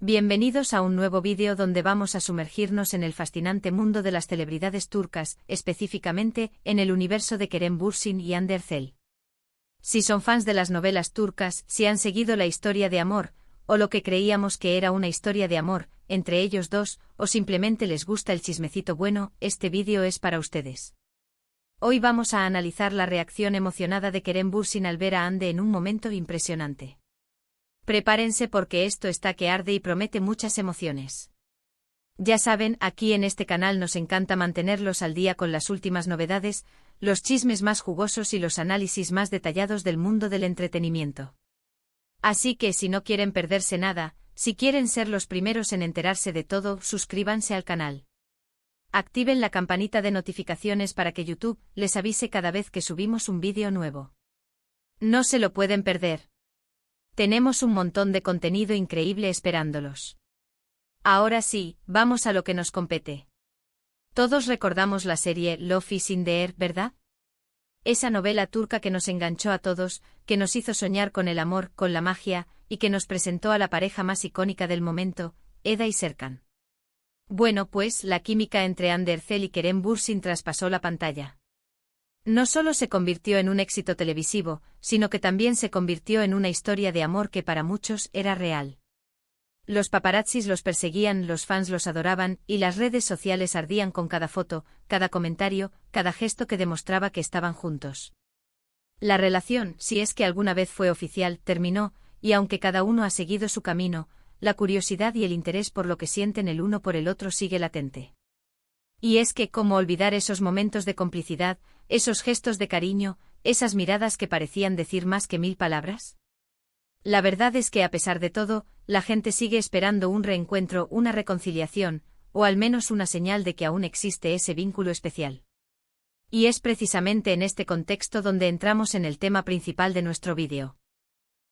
Bienvenidos a un nuevo vídeo donde vamos a sumergirnos en el fascinante mundo de las celebridades turcas, específicamente en el universo de Kerem Bürsin y Hande Erçel. Si son fans de las novelas turcas, si han seguido la historia de amor, o lo que creíamos que era una historia de amor, entre ellos dos, o simplemente les gusta el chismecito bueno, este vídeo es para ustedes. Hoy vamos a analizar la reacción emocionada de Kerem Bürsin al ver a Hande en un momento impresionante. Prepárense porque esto está que arde y promete muchas emociones. Ya saben, aquí en este canal nos encanta mantenerlos al día con las últimas novedades, los chismes más jugosos y los análisis más detallados del mundo del entretenimiento. Así que si no quieren perderse nada, si quieren ser los primeros en enterarse de todo, suscríbanse al canal. Activen la campanita de notificaciones para que YouTube les avise cada vez que subimos un vídeo nuevo. No se lo pueden perder. Tenemos un montón de contenido increíble esperándolos. Ahora sí, vamos a lo que nos compete. Todos recordamos la serie Love is in the Air, ¿verdad? Esa novela turca que nos enganchó a todos, que nos hizo soñar con el amor, con la magia, y que nos presentó a la pareja más icónica del momento, Eda y Serkan. Bueno, pues la química entre Hande Erçel y Kerem Bürsin traspasó la pantalla. No solo se convirtió en un éxito televisivo, sino que también se convirtió en una historia de amor que para muchos era real. Los paparazzis los perseguían, los fans los adoraban, y las redes sociales ardían con cada foto, cada comentario, cada gesto que demostraba que estaban juntos. La relación, si es que alguna vez fue oficial, terminó, y aunque cada uno ha seguido su camino, la curiosidad y el interés por lo que sienten el uno por el otro sigue latente. Y es que, ¿cómo olvidar esos momentos de complicidad, esos gestos de cariño, esas miradas que parecían decir más que 1000 palabras? La verdad es que a pesar de todo, la gente sigue esperando un reencuentro, una reconciliación, o al menos una señal de que aún existe ese vínculo especial. Y es precisamente en este contexto donde entramos en el tema principal de nuestro vídeo.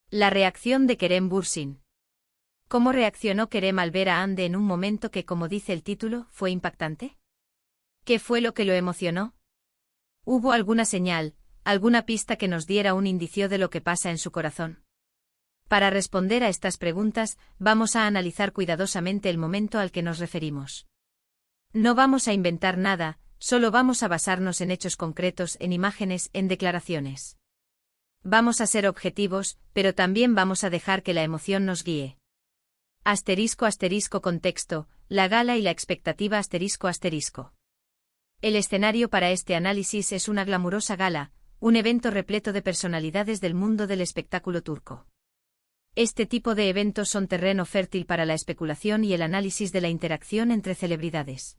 La reacción de Kerem Bürsin. ¿Cómo reaccionó Kerem al ver a Hande en un momento que, como dice el título, fue impactante? ¿Qué fue lo que lo emocionó? ¿Hubo alguna señal, alguna pista que nos diera un indicio de lo que pasa en su corazón? Para responder a estas preguntas, vamos a analizar cuidadosamente el momento al que nos referimos. No vamos a inventar nada, solo vamos a basarnos en hechos concretos, en imágenes, en declaraciones. Vamos a ser objetivos, pero también vamos a dejar que la emoción nos guíe. *** contexto, la gala y la expectativa ***. El escenario para este análisis es una glamurosa gala, un evento repleto de personalidades del mundo del espectáculo turco. Este tipo de eventos son terreno fértil para la especulación y el análisis de la interacción entre celebridades.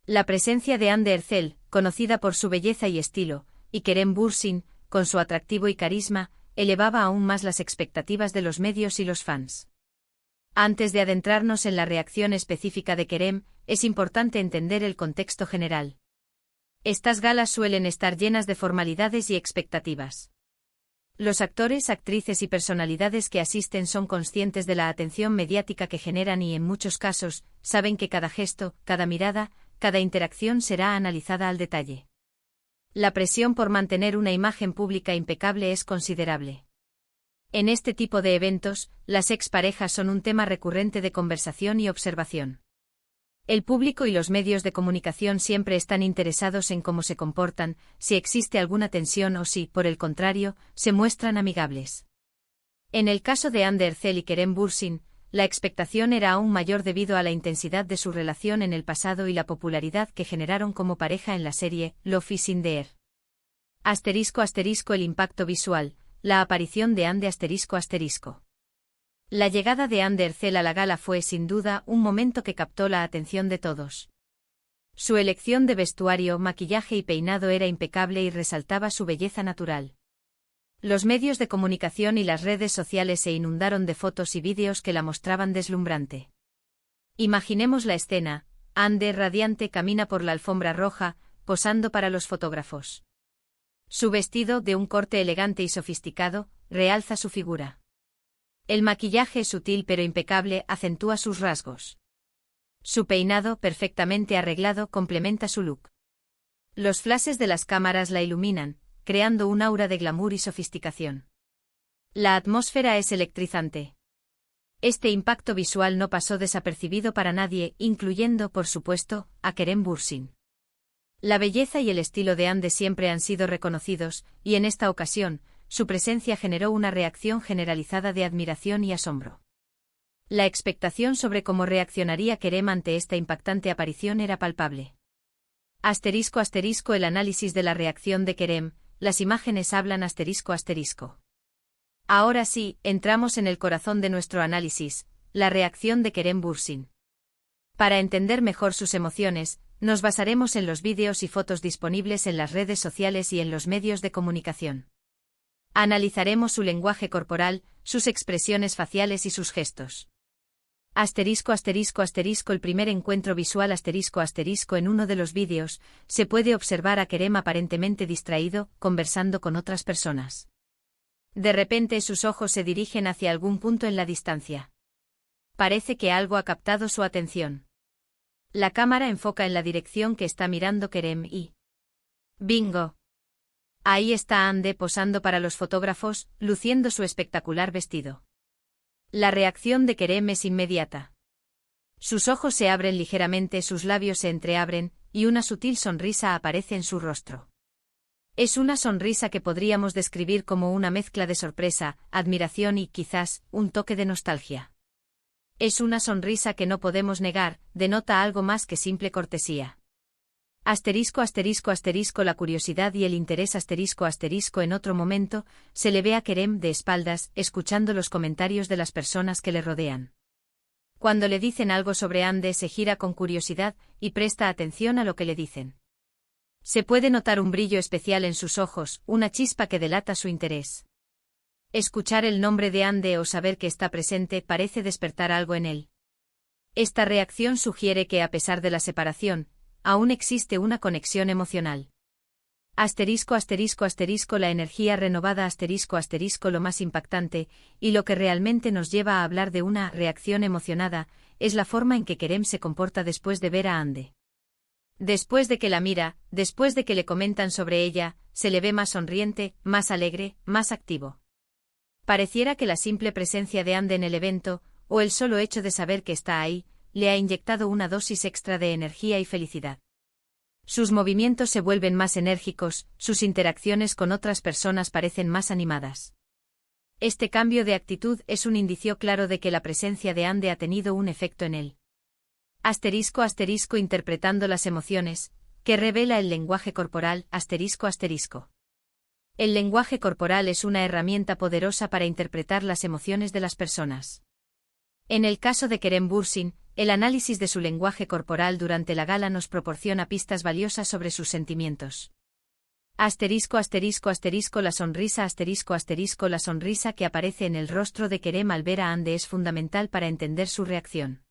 La presencia de Hande Erçel, conocida por su belleza y estilo, y Kerem Bürsin, con su atractivo y carisma, elevaba aún más las expectativas de los medios y los fans. Antes de adentrarnos en la reacción específica de Kerem, es importante entender el contexto general. Estas galas suelen estar llenas de formalidades y expectativas. Los actores, actrices y personalidades que asisten son conscientes de la atención mediática que generan y, en muchos casos, saben que cada gesto, cada mirada, cada interacción será analizada al detalle. La presión por mantener una imagen pública impecable es considerable. En este tipo de eventos, las exparejas son un tema recurrente de conversación y observación. El público y los medios de comunicación siempre están interesados en cómo se comportan, si existe alguna tensión o si, por el contrario, se muestran amigables. En el caso de Hande Erçel y Kerem Bürsin, la expectación era aún mayor debido a la intensidad de su relación en el pasado y la popularidad que generaron como pareja en la serie Love is in the Air. *** El impacto visual, la aparición de Hande ***. La llegada de Hande Erçel a la gala fue sin duda un momento que captó la atención de todos. Su elección de vestuario, maquillaje y peinado era impecable y resaltaba su belleza natural. Los medios de comunicación y las redes sociales se inundaron de fotos y vídeos que la mostraban deslumbrante. Imaginemos la escena: Hande, radiante, camina por la alfombra roja, posando para los fotógrafos. Su vestido, de un corte elegante y sofisticado, realza su figura. El maquillaje, sutil pero impecable, acentúa sus rasgos. Su peinado, perfectamente arreglado, complementa su look. Los flashes de las cámaras la iluminan, creando un aura de glamour y sofisticación. La atmósfera es electrizante. Este impacto visual no pasó desapercibido para nadie, incluyendo, por supuesto, a Kerem Bürsin. La belleza y el estilo de Ande siempre han sido reconocidos, y en esta ocasión, su presencia generó una reacción generalizada de admiración y asombro. La expectación sobre cómo reaccionaría Kerem ante esta impactante aparición era palpable. *** El análisis de la reacción de Kerem, las imágenes hablan ***. Ahora sí, entramos en el corazón de nuestro análisis, la reacción de Kerem Bürsin. Para entender mejor sus emociones, nos basaremos en los vídeos y fotos disponibles en las redes sociales y en los medios de comunicación. Analizaremos su lenguaje corporal, sus expresiones faciales y sus gestos. El primer encuentro visual en uno de los vídeos, se puede observar a Kerem aparentemente distraído, conversando con otras personas. De repente sus ojos se dirigen hacia algún punto en la distancia. Parece que algo ha captado su atención. La cámara enfoca en la dirección que está mirando Kerem y... ¡bingo! Ahí está Ande posando para los fotógrafos, luciendo su espectacular vestido. La reacción de Kerem es inmediata. Sus ojos se abren ligeramente, sus labios se entreabren, y una sutil sonrisa aparece en su rostro. Es una sonrisa que podríamos describir como una mezcla de sorpresa, admiración y, quizás, un toque de nostalgia. Es una sonrisa que no podemos negar, denota algo más que simple cortesía. La curiosidad y el interés en otro momento, se le ve a Kerem de espaldas, escuchando los comentarios de las personas que le rodean. Cuando le dicen algo sobre Ande se gira con curiosidad, y presta atención a lo que le dicen. Se puede notar un brillo especial en sus ojos, una chispa que delata su interés. Escuchar el nombre de Ande o saber que está presente parece despertar algo en él. Esta reacción sugiere que a pesar de la separación, aún existe una conexión emocional. La energía renovada lo más impactante, y lo que realmente nos lleva a hablar de una reacción emocionada, es la forma en que Kerem se comporta después de ver a Ande. Después de que la mira, después de que le comentan sobre ella, se le ve más sonriente, más alegre, más activo. Pareciera que la simple presencia de Ande en el evento, o el solo hecho de saber que está ahí, le ha inyectado una dosis extra de energía y felicidad. Sus movimientos se vuelven más enérgicos, sus interacciones con otras personas parecen más animadas. Este cambio de actitud es un indicio claro de que la presencia de Ande ha tenido un efecto en él. Interpretando las emociones, que revela el lenguaje corporal, El lenguaje corporal es una herramienta poderosa para interpretar las emociones de las personas. En el caso de Kerem Bürsin, el análisis de su lenguaje corporal durante la gala nos proporciona pistas valiosas sobre sus sentimientos. La sonrisa La sonrisa que aparece en el rostro de Kerem al ver a Ande es fundamental para entender su reacción.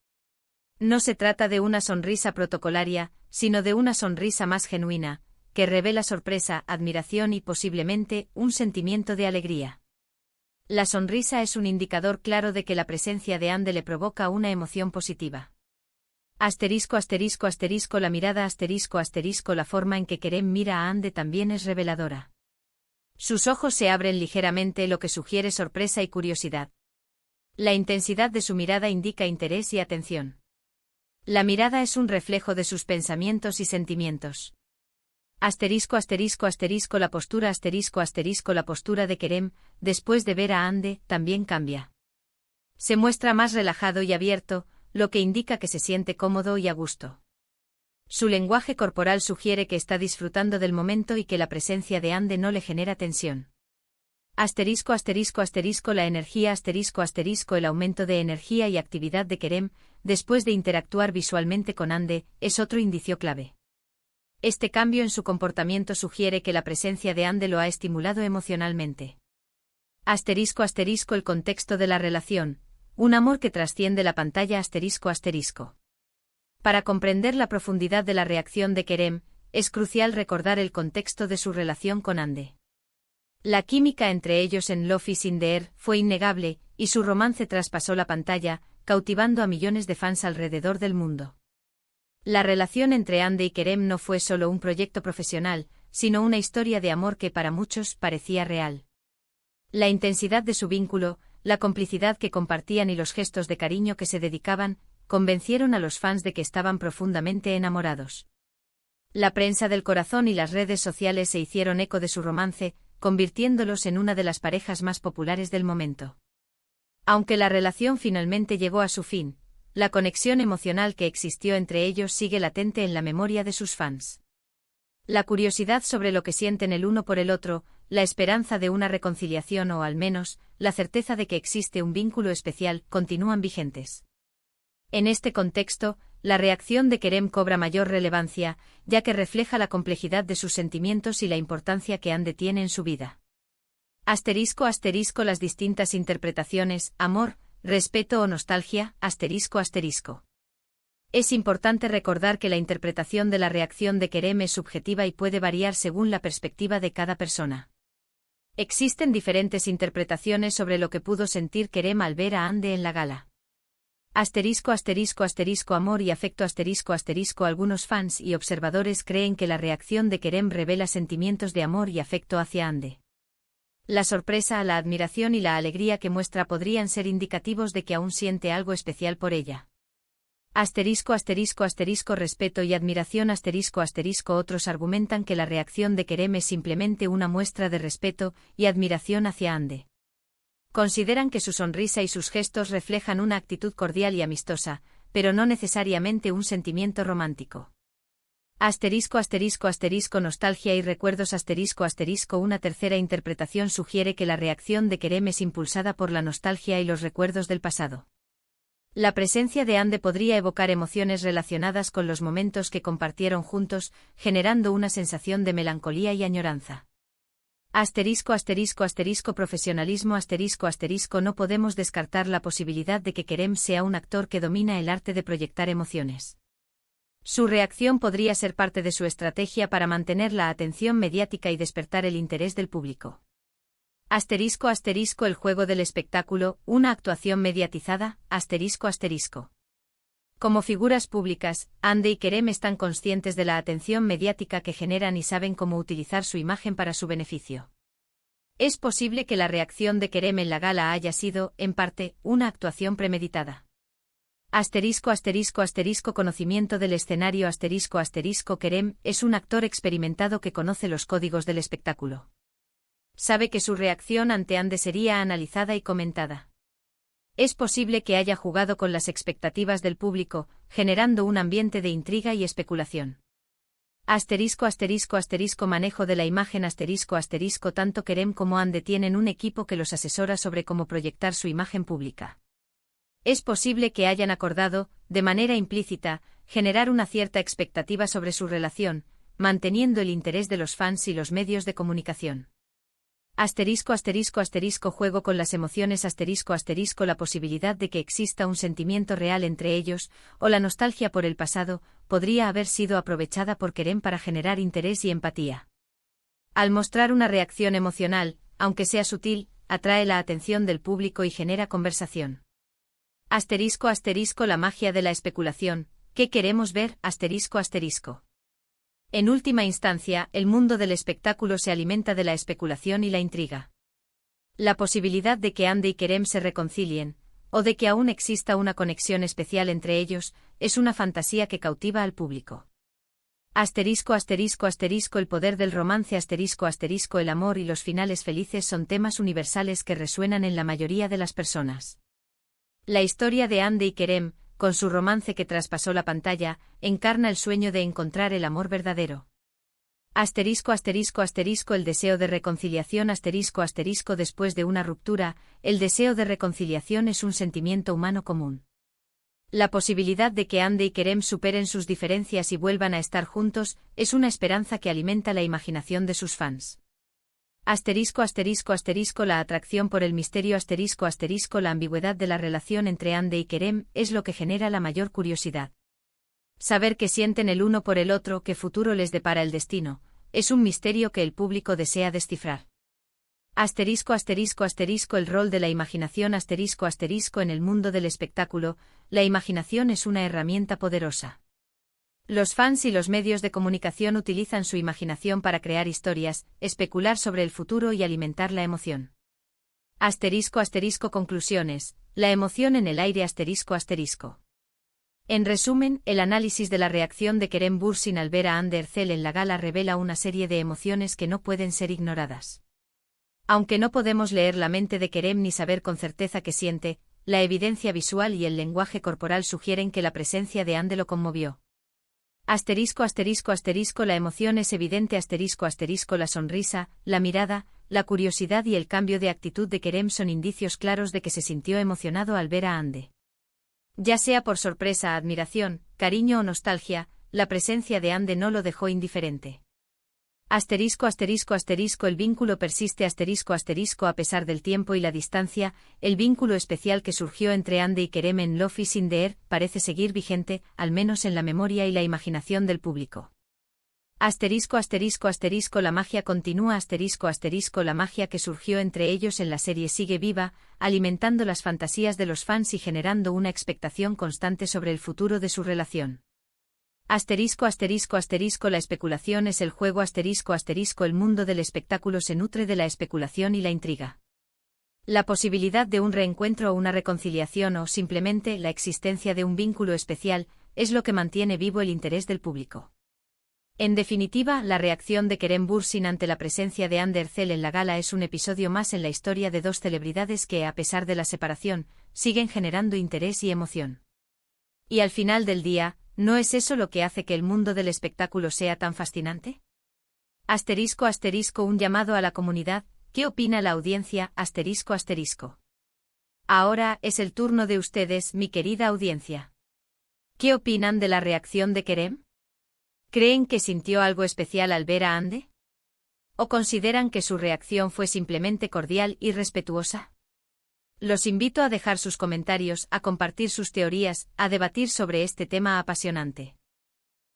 No se trata de una sonrisa protocolaria, sino de una sonrisa más genuina, que revela sorpresa, admiración y posiblemente un sentimiento de alegría. La sonrisa es un indicador claro de que la presencia de Ande le provoca una emoción positiva. La mirada La forma en que Kerem mira a Ande también es reveladora. Sus ojos se abren ligeramente, lo que sugiere sorpresa y curiosidad. La intensidad de su mirada indica interés y atención. La mirada es un reflejo de sus pensamientos y sentimientos. La postura La postura de Kerem, después de ver a Ande, también cambia. Se muestra más relajado y abierto, lo que indica que se siente cómodo y a gusto. Su lenguaje corporal sugiere que está disfrutando del momento y que la presencia de Ande no le genera tensión. La energía El aumento de energía y actividad de Kerem, después de interactuar visualmente con Ande, es otro indicio clave. Este cambio en su comportamiento sugiere que la presencia de Ande lo ha estimulado emocionalmente. El contexto de la relación, un amor que trasciende la pantalla Para comprender la profundidad de la reacción de Kerem, es crucial recordar el contexto de su relación con Ande. La química entre ellos en Love is in the Air fue innegable, y su romance traspasó la pantalla, cautivando a millones de fans alrededor del mundo. La relación entre Ande y Kerem no fue solo un proyecto profesional, sino una historia de amor que para muchos parecía real. La intensidad de su vínculo, la complicidad que compartían y los gestos de cariño que se dedicaban, convencieron a los fans de que estaban profundamente enamorados. La prensa del corazón y las redes sociales se hicieron eco de su romance, convirtiéndolos en una de las parejas más populares del momento. Aunque la relación finalmente llegó a su fin, la conexión emocional que existió entre ellos sigue latente en la memoria de sus fans. La curiosidad sobre lo que sienten el uno por el otro, la esperanza de una reconciliación o al menos, la certeza de que existe un vínculo especial, continúan vigentes. En este contexto, la reacción de Kerem cobra mayor relevancia, ya que refleja la complejidad de sus sentimientos y la importancia que Hande tiene en su vida. **** Las distintas interpretaciones, amor, respeto o nostalgia, ****. Es importante recordar que la interpretación de la reacción de Kerem es subjetiva y puede variar según la perspectiva de cada persona. Existen diferentes interpretaciones sobre lo que pudo sentir Kerem al ver a Hande en la gala. Amor y afecto Algunos fans y observadores creen que la reacción de Kerem revela sentimientos de amor y afecto hacia Hande. La sorpresa, la admiración y la alegría que muestra podrían ser indicativos de que aún siente algo especial por ella. Respeto y admiración Otros argumentan que la reacción de Kerem es simplemente una muestra de respeto y admiración hacia Hande. Consideran que su sonrisa y sus gestos reflejan una actitud cordial y amistosa, pero no necesariamente un sentimiento romántico. Nostalgia y recuerdos Una tercera interpretación sugiere que la reacción de Kerem es impulsada por la nostalgia y los recuerdos del pasado. La presencia de Hande podría evocar emociones relacionadas con los momentos que compartieron juntos, generando una sensación de melancolía y añoranza. Profesionalismo No podemos descartar la posibilidad de que Kerem sea un actor que domina el arte de proyectar emociones. Su reacción podría ser parte de su estrategia para mantener la atención mediática y despertar el interés del público. El juego del espectáculo, una actuación mediatizada, Como figuras públicas, Hande y Kerem están conscientes de la atención mediática que generan y saben cómo utilizar su imagen para su beneficio. Es posible que la reacción de Kerem en la gala haya sido, en parte, una actuación premeditada. Conocimiento del escenario Kerem es un actor experimentado que conoce los códigos del espectáculo. Sabe que su reacción ante Hande sería analizada y comentada. Es posible que haya jugado con las expectativas del público, generando un ambiente de intriga y especulación. Manejo de la imagen Tanto Kerem como Hande tienen un equipo que los asesora sobre cómo proyectar su imagen pública. Es posible que hayan acordado, de manera implícita, generar una cierta expectativa sobre su relación, manteniendo el interés de los fans y los medios de comunicación. Juego con las emociones La posibilidad de que exista un sentimiento real entre ellos, o la nostalgia por el pasado, podría haber sido aprovechada por Kerem para generar interés y empatía. Al mostrar una reacción emocional, aunque sea sutil, atrae la atención del público y genera conversación. La magia de la especulación, ¿qué queremos ver? En última instancia, el mundo del espectáculo se alimenta de la especulación y la intriga. La posibilidad de que Hande y Kerem se reconcilien, o de que aún exista una conexión especial entre ellos, es una fantasía que cautiva al público. El poder del romance El amor y los finales felices son temas universales que resuenan en la mayoría de las personas. La historia de Hande y Kerem, con su romance que traspasó la pantalla, encarna el sueño de encontrar el amor verdadero. El deseo de reconciliación Después de una ruptura, el deseo de reconciliación es un sentimiento humano común. La posibilidad de que Hande y Kerem superen sus diferencias y vuelvan a estar juntos, es una esperanza que alimenta la imaginación de sus fans. La atracción por el misterio La ambigüedad de la relación entre Hande y Kerem es lo que genera la mayor curiosidad. Saber qué sienten el uno por el otro, qué futuro les depara el destino, es un misterio que el público desea descifrar. El rol de la imaginación En el mundo del espectáculo, la imaginación es una herramienta poderosa. Los fans y los medios de comunicación utilizan su imaginación para crear historias, especular sobre el futuro y alimentar la emoción. Asterisco asterisco conclusiones, la emoción en el aire asterisco asterisco. En resumen, el análisis de la reacción de Kerem Bürsin al ver a Ander Zel en la gala revela una serie de emociones que no pueden ser ignoradas. Aunque no podemos leer la mente de Kerem ni saber con certeza qué siente, la evidencia visual y el lenguaje corporal sugieren que la presencia de Ande lo conmovió. Asterisco asterisco asterisco la emoción es evidente asterisco asterisco la sonrisa, la mirada, la curiosidad y el cambio de actitud de Kerem son indicios claros de que se sintió emocionado al ver a Ande. Ya sea por sorpresa, admiración, cariño o nostalgia, la presencia de Ande no lo dejó indiferente. Asterisco asterisco asterisco el vínculo persiste asterisco asterisco a pesar del tiempo y la distancia, el vínculo especial que surgió entre Ande y Kerem en Love is in the Air parece seguir vigente, al menos en la memoria y la imaginación del público. Asterisco asterisco asterisco la magia continúa asterisco asterisco la magia que surgió entre ellos en la serie sigue viva, alimentando las fantasías de los fans y generando una expectación constante sobre el futuro de su relación. Asterisco asterisco asterisco la especulación es el juego asterisco asterisco el mundo del espectáculo se nutre de la especulación y la intriga. La posibilidad de un reencuentro o una reconciliación o simplemente la existencia de un vínculo especial es lo que mantiene vivo el interés del público. En definitiva, la reacción de Kerem Bürsin ante la presencia de Ander Zel en la gala es un episodio más en la historia de dos celebridades que, a pesar de la separación, siguen generando interés y emoción. Y al final del día, ¿no es eso lo que hace que el mundo del espectáculo sea tan fascinante? Asterisco asterisco un llamado a la comunidad, ¿qué opina la audiencia? Asterisco asterisco. Ahora es el turno de ustedes, mi querida audiencia. ¿Qué opinan de la reacción de Kerem? ¿Creen que sintió algo especial al ver a Ande? ¿O consideran que su reacción fue simplemente cordial y respetuosa? Los invito a dejar sus comentarios, a compartir sus teorías, a debatir sobre este tema apasionante.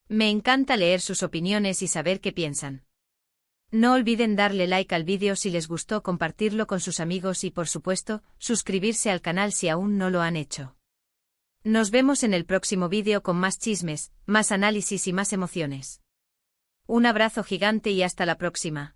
Me encanta leer sus opiniones y saber qué piensan. No olviden darle like al vídeo si les gustó, compartirlo con sus amigos y, por supuesto, suscribirse al canal si aún no lo han hecho. Nos vemos en el próximo vídeo con más chismes, más análisis y más emociones. Un abrazo gigante y hasta la próxima.